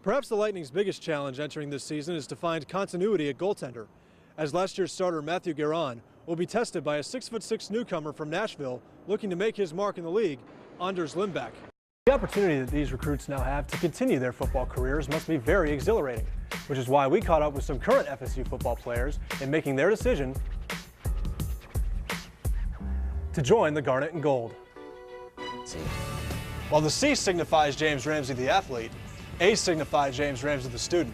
Perhaps the Lightning's biggest challenge entering this season is to find continuity at goaltender, as last year's starter Matthew Guerin will be tested by a 6'6" newcomer from Nashville looking to make his mark in the league, Anders Lindback. The opportunity that these recruits now have to continue their football careers must be very exhilarating, which is why we caught up with some current FSU football players in making their decision to join the Garnet and Gold. While the C signifies James Ramsey the athlete, A signifies James Ramsey the student.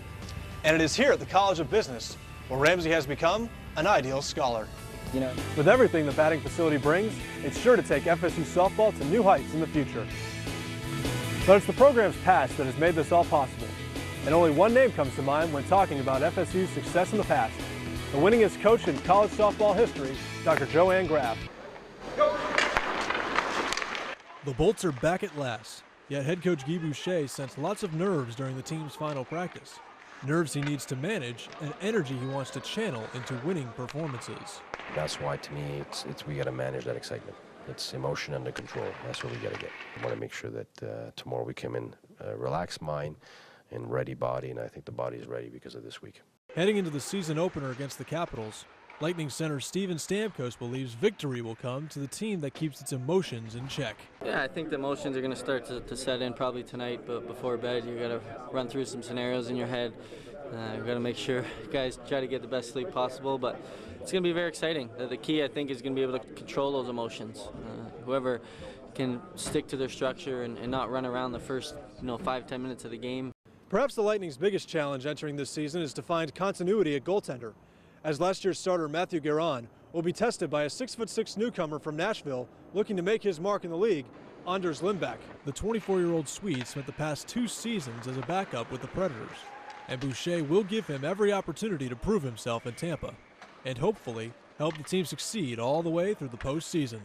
And it is here at the College of Business where Ramsey has become an ideal scholar. With everything the batting facility brings, it's sure to take FSU softball to new heights in the future. But it's the program's past that has made this all possible. And only one name comes to mind when talking about FSU's success in the past. The winningest coach in college softball history, Dr. Joanne Graff. The Bolts are back at last, yet head coach Guy Boucher sensed lots of nerves during the team's final practice. Nerves he needs to manage and energy he wants to channel into winning performances. That's why, to me, it's we got to manage that excitement. It's emotion under control. That's what we got to get. I want to make sure that tomorrow we come in relaxed mind and ready body, and I think the body is ready because of this week. Heading into the season opener against the Capitals, Lightning center Steven Stamkos believes victory will come to the team that keeps its emotions in check. Yeah, I think the emotions are going to start to set in probably tonight, but before bed you got to run through some scenarios in your head. You've got to make sure you guys try to get the best sleep possible, but it's going to be very exciting. The key, I think, is going to be able to control those emotions. Whoever can stick to their structure and not run around the first 5-10 minutes of the game. Perhaps the Lightning's biggest challenge entering this season is to find continuity at goaltender, as last year's starter Matthew Guerin will be tested by a 6'6" newcomer from Nashville looking to make his mark in the league, Anders Lindback. The 24-year-old Swede spent the past 2 seasons as a backup with the Predators, and Boucher will give him every opportunity to prove himself in Tampa, and hopefully help the team succeed all the way through the postseason.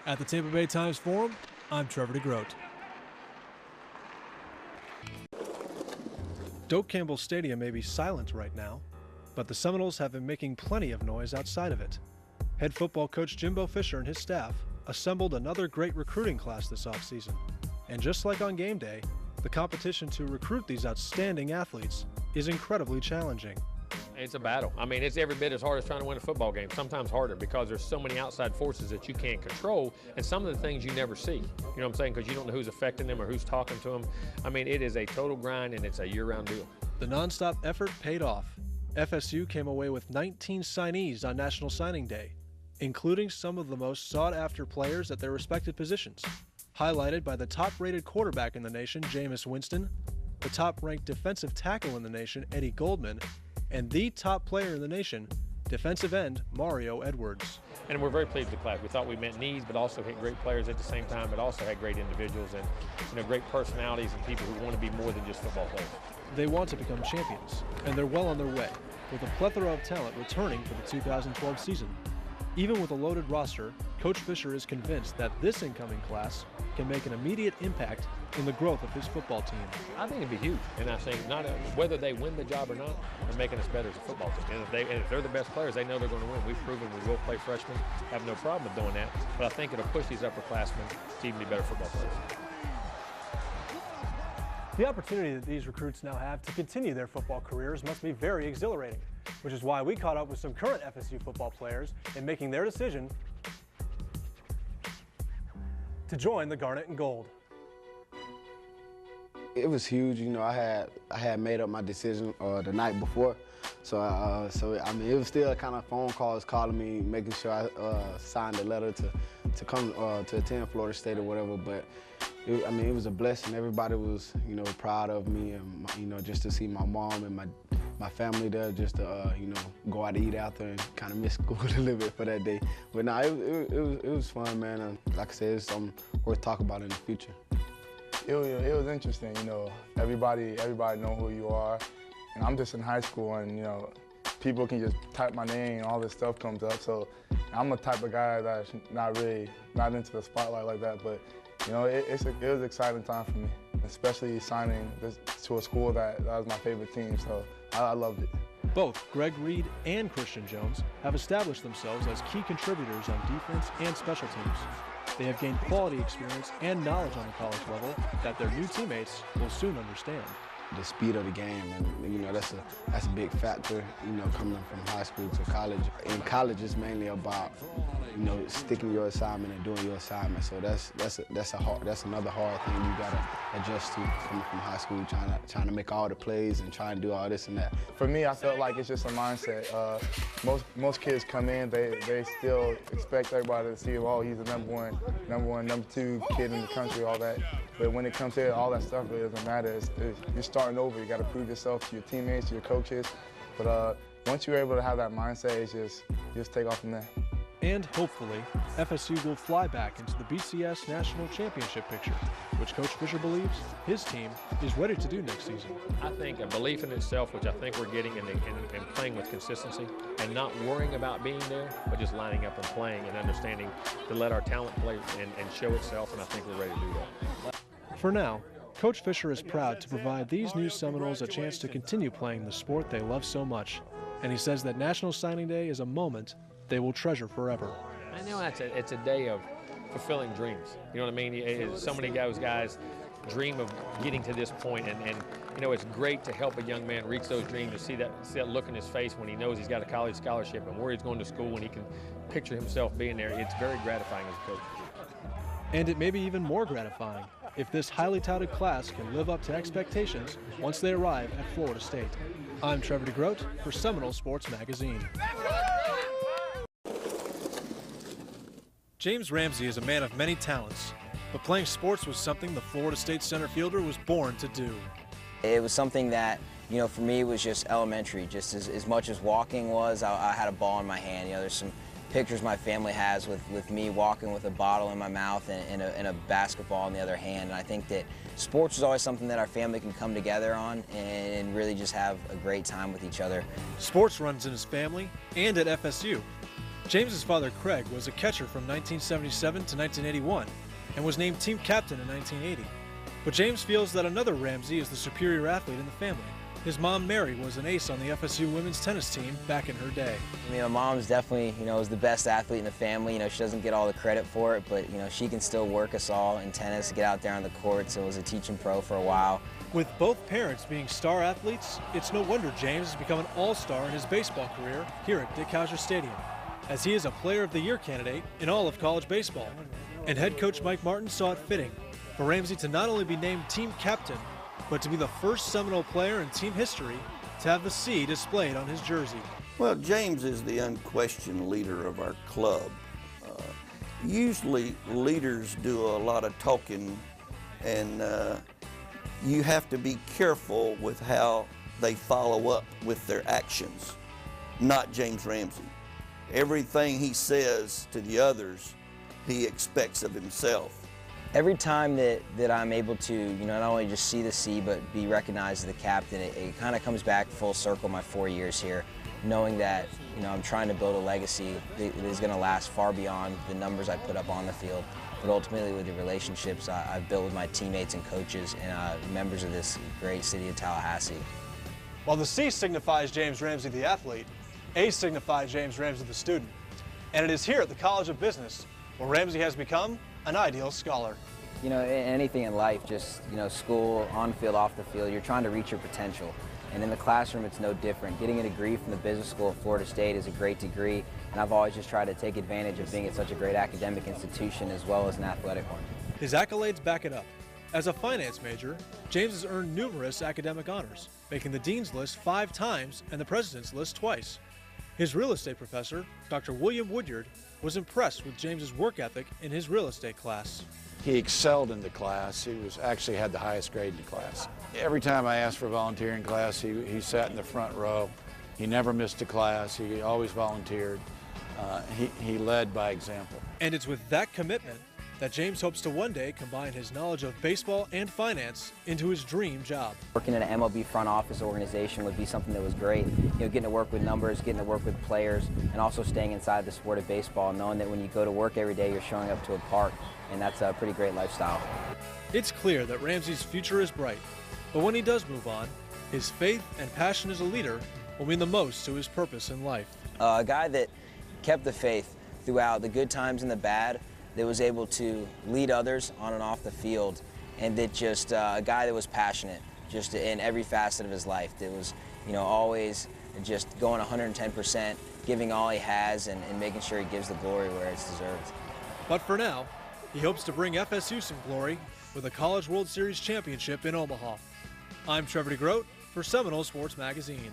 At the Tampa Bay Times Forum, I'm Trevor DeGroot. Doak Campbell Stadium may be silent right now, but the Seminoles have been making plenty of noise outside of it. Head football coach Jimbo Fisher and his staff assembled another great recruiting class this offseason. And just like on game day, the competition to recruit these outstanding athletes is incredibly challenging. It's a battle. I mean, it's every bit as hard as trying to win a football game, sometimes harder because there's so many outside forces that you can't control and some of the things you never see. You know what I'm saying? Because you don't know who's affecting them or who's talking to them. I mean, it is a total grind and it's a year-round deal. The nonstop effort paid off. FSU came away with 19 signees on National Signing Day, including some of the most sought-after players at their respective positions, highlighted by the top-rated quarterback in the nation, Jameis Winston, the top-ranked defensive tackle in the nation, Eddie Goldman, and the top player in the nation, defensive end Mario Edwards. And we're very pleased with the class. We thought we met needs, but also had great players at the same time, but also had great individuals and great personalities and people who want to be more than just football players. They want to become champions, and they're well on their way, with a plethora of talent returning for the 2012 season. Even with a loaded roster, Coach Fisher is convinced that this incoming class can make an immediate impact in the growth of his football team. I think it'd be huge, and I think whether they win the job or not, they're making us better as a football team. And if they're the best players, they know they're going to win. We've proven we will play freshmen, have no problem with doing that. But I think it'll push these upperclassmen to even be better football players. The opportunity that these recruits now have to continue their football careers must be very exhilarating, which is why we caught up with some current FSU football players in making their decision to join the Garnet and Gold. It was huge, I had made up my decision the night before, so I mean it was still kind of phone calls calling me, making sure I signed a letter to come to attend Florida State or whatever. But it was a blessing. Everybody was proud of me, and just to see my mom and my family there, just to go out to eat out there and kind of miss school a little bit for that day. But no, it was fun, man. And like I said, it's something worth talking about in the future. It was interesting, everybody know who you are. And I'm just in high school and, people can just type my name and all this stuff comes up. So I'm the type of guy that's not into the spotlight like that. But, it was an exciting time for me, especially signing to a school that was my favorite team. So I loved it. Both Greg Reed and Christian Jones have established themselves as key contributors on defense and special teams. They have gained quality experience and knowledge on the college level that their new teammates will soon understand. the speed of the game, and you know that's a big factor. You know, coming from high school to college. In college, it's mainly about sticking to your assignment and doing your assignment. So that's another hard thing you gotta adjust to coming from high school, trying to make all the plays and trying to do all this and that. For me, I felt like it's just a mindset. Most kids come in, they still expect everybody to see, oh, he's the number one, number two kid in the country, all that. But when it comes to it, all that stuff, it doesn't matter. You're starting over. You got to prove yourself to your teammates, to your coaches. But once you're able to have that mindset, it's just take off from there. And hopefully, FSU will fly back into the BCS National Championship picture, which Coach Fisher believes his team is ready to do next season. I think a belief in itself, which I think we're getting in playing with consistency and not worrying about being there, but just lining up and playing and understanding to let our talent play and show itself, and I think we're ready to do that. For now, Coach Fisher is proud to provide these new Seminoles a chance to continue playing the sport they love so much, and he says that National Signing Day is a moment they will treasure forever. I know it's a day of fulfilling dreams. You know what I mean? So many guys dream of getting to this point, and you know, it's great to help a young man reach those dreams, to see that look in his face when he knows he's got a college scholarship and where he's going to school, and he can picture himself being there. It's very gratifying as a coach. And it may be even more gratifying if this highly touted class can live up to expectations once they arrive at Florida State. I'm Trevor DeGroot for Seminole Sports Magazine. James Ramsey is a man of many talents, but playing sports was something the Florida State center fielder was born to do. It was something that, you know, for me was just elementary, just as much as walking was. I had a ball in my hand. You know, there's some pictures my family has with me walking with a bottle in my mouth and a basketball in the other hand. And I think that sports is always something that our family can come together on and really just have a great time with each other. Sports runs in his family and at FSU. James's father, Craig, was a catcher from 1977 to 1981 and was named team captain in 1980. But James feels that another Ramsey is the superior athlete in the family. His mom, Mary, was an ace on the FSU women's tennis team back in her day. I mean, my mom's definitely, you know, is the best athlete in the family. You know, she doesn't get all the credit for it, but, you know, she can still work us all in tennis, get out there on the courts, and was a teaching pro for a while. With both parents being star athletes, it's no wonder James has become an all-star in his baseball career here at Dick Howser Stadium, as he is a Player of the Year candidate in all of college baseball. And head coach Mike Martin saw it fitting for Ramsey to not only be named team captain, but to be the first Seminole player in team history to have the C displayed on his jersey. Well, James is the unquestioned leader of our club. Usually leaders do a lot of talking, and you have to be careful with how they follow up with their actions. Not James Ramsey. Everything he says to the others, he expects of himself. Every time that I'm able to, you know, not only just see the C, but be recognized as the captain, it kind of comes back full circle my 4 years here, knowing that, you know, I'm trying to build a legacy that is going to last far beyond the numbers I put up on the field, but ultimately with the relationships I've built with my teammates and coaches and members of this great city of Tallahassee. While the C signifies James Ramsey the athlete, A signifies James Ramsey the student. And it is here at the College of Business where Ramsey has become an ideal scholar. You know, anything in life, just, you know, school, on field, off the field, you're trying to reach your potential. And in the classroom, it's no different. Getting a degree from the Business School of Florida State is a great degree, and I've always just tried to take advantage of being at such a great academic institution as well as an athletic one. His accolades back it up. As a finance major, James has earned numerous academic honors, making the Dean's List 5 times and the President's List twice. His real estate professor, Dr. William Woodyard, was impressed with James's work ethic in his real estate class. He excelled in the class. He actually had the highest grade in the class. Every time I asked for volunteering class, he sat in the front row. He never missed a class. He always volunteered. He led by example. And it's with that commitment that James hopes to one day combine his knowledge of baseball and finance into his dream job. Working in an MLB front office organization would be something that was great. You know, getting to work with numbers, getting to work with players, and also staying inside the sport of baseball, knowing that when you go to work every day, you're showing up to a park, and that's a pretty great lifestyle. It's clear that Ramsey's future is bright, but when he does move on, his faith and passion as a leader will mean the most to his purpose in life. A guy that kept the faith throughout the good times and the bad, that was able to lead others on and off the field, and that just a guy that was passionate, just in every facet of his life. It was, you know, always just going 110%, giving all he has, and making sure he gives the glory where it's deserved. But for now, he hopes to bring FSU some glory with a College World Series championship in Omaha. I'm Trevor DeGroot for Seminole Sports Magazine.